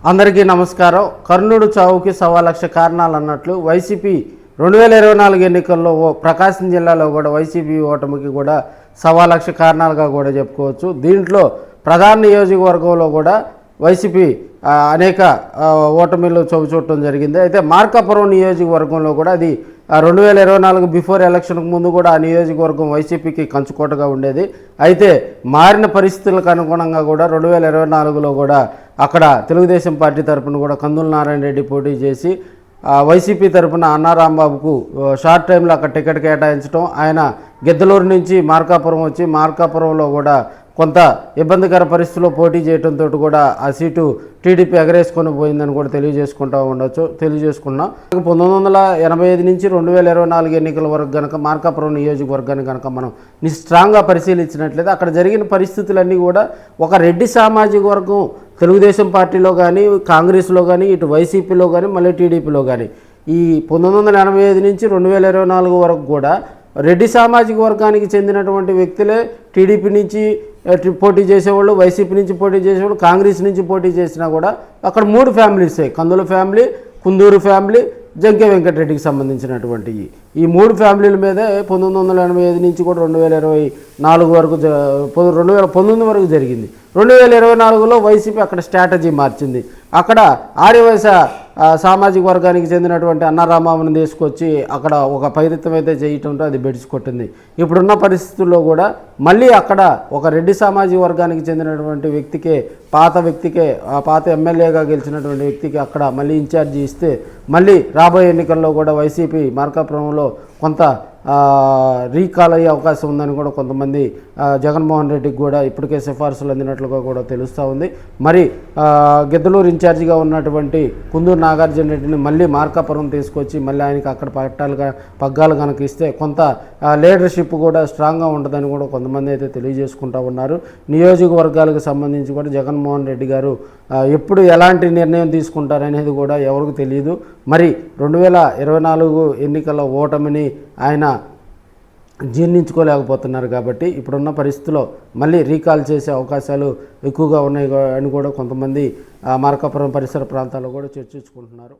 అందరికీ నమస్కారం. కర్ణుడు చావుకి 1,00,000 కారణాలు అన్నట్లు వైసీపీ 2024 ఎన్నికల్లో ప్రకాశం జిల్లాలో కూడా వైసీపీ ఓటమికి కూడా 1,00,000 కారణాలుగా కూడా చెప్పుకోవచ్చు. దీంట్లో ప్రధాన నియోజకవర్గంలో కూడా వైసీపీ అనేక ఓటమిలు చవిచూడటం జరిగింది. అయితే మార్కాపురం నియోజకవర్గంలో కూడా అది 2024 బిఫోర్ ఎలక్షన్కు ముందు కూడా ఆ నియోజకవర్గం వైసీపీకి కంచుకోటగా ఉండేది. అయితే మారిన పరిస్థితులకు అనుగుణంగా కూడా 2024లో కూడా అక్కడ తెలుగుదేశం పార్టీ తరఫున కూడా కందుల నారాయణ రెడ్డి పోటీ చేసి వైసీపీ తరఫున అన్నా రాంబాబుకు షార్ట్ టైంలో అక్కడ టికెట్ కేటాయించడం, ఆయన గిద్దలూరు నుంచి మార్కాపురం వచ్చి మార్కాపురంలో కూడా కొంత ఇబ్బందికర పరిస్థితుల్లో పోటీ చేయడంతో కూడా ఆ సీటు టీడీపీ ఎగరేసుకొని పోయిందని కూడా తెలియజేసుకున్నాం. 1985 నుంచి 2024 ఎన్నికల వరకు కనుక మార్కాపురం నియోజకవర్గాన్ని కనుక మనం స్ట్రాంగ్గా పరిశీలించినట్లయితే అక్కడ జరిగిన పరిస్థితులన్నీ కూడా ఒక రెడ్డి సామాజిక వర్గం తెలుగుదేశం పార్టీలో కానీ, కాంగ్రెస్లో కానీ, ఇటు వైసీపీలో కానీ, మళ్ళీ టీడీపీలో కానీ ఈ 1985 నుంచి 2024 వరకు కూడా రెడ్డి సామాజిక వర్గానికి చెందినటువంటి వ్యక్తులే టీడీపీ నుంచి పోటీ చేసేవాళ్ళు, వైసీపీ నుంచి పోటీ చేసేవాళ్ళు, కాంగ్రెస్ నుంచి పోటీ చేసినా కూడా అక్కడ 3 ఫ్యామిలీసే, కందుల ఫ్యామిలీ, కుందూరు ఫ్యామిలీ, జంకే వెంకటరెడ్డికి సంబంధించినటువంటి ఈ 3 ఫ్యామిలీల మీదే 1985 నుంచి కూడా 2024 వరకు 2019 వరకు జరిగింది. 2024లో వైసీపీ అక్కడ స్ట్రాటజీ మార్చింది. అక్కడ ఆర్యవైశ్య సామాజిక వర్గానికి చెందినటువంటి అన్నా రాంబాబుని తీసుకొచ్చి అక్కడ ఒక పైరిత్వం అయితే చేయటంతో అది బెడిసి కొట్టింది. ఇప్పుడున్న పరిస్థితుల్లో కూడా మళ్ళీ అక్కడ ఒక రెడ్డి సామాజిక వర్గానికి చెందినటువంటి వ్యక్తికే, పాత ఎమ్మెల్యేగా గెలిచినటువంటి వ్యక్తికి అక్కడ మళ్ళీ ఇన్ఛార్జి ఇస్తే మళ్ళీ రాబోయే ఎన్నికల్లో కూడా వైసీపీ మార్కాపురంలో కొంత రీకాల్ అయ్యే అవకాశం ఉందని కూడా కొంతమంది జగన్మోహన్ రెడ్డికి కూడా ఇప్పటికే సిఫార్సులు అందినట్లుగా కూడా తెలుస్తూ ఉంది. మరి గిద్దలూరు ఇన్ఛార్జిగా ఉన్నటువంటి కుందూరు నాగార్జున రెడ్డిని మళ్ళీ మార్కాపురం తీసుకొచ్చి మళ్ళీ ఆయనకి అక్కడ పగ్గాలు కనుక ఇస్తే కొంత లీడర్షిప్ కూడా స్ట్రాంగ్గా ఉంటుందని కూడా కొంతమంది అయితే తెలియజేసుకుంటూ ఉన్నారు. నియోజకవర్గాలకు సంబంధించి కూడా జగన్మోహన్ రెడ్డి గారు ఎప్పుడు ఎలాంటి నిర్ణయం తీసుకుంటారనేది కూడా ఎవరికి తెలియదు. మరి 2024 ఎన్నికల ఓటమిని ఆయన జీర్ణించుకోలేకపోతున్నారు కాబట్టి ఇప్పుడున్న పరిస్థితిలో మళ్ళీ రీకాల్ చేసే అవకాశాలు ఎక్కువగా ఉన్నాయి అని కూడా కొంతమంది మార్కాపురం పరిసర ప్రాంతాల్లో కూడా చర్చించుకుంటున్నారు.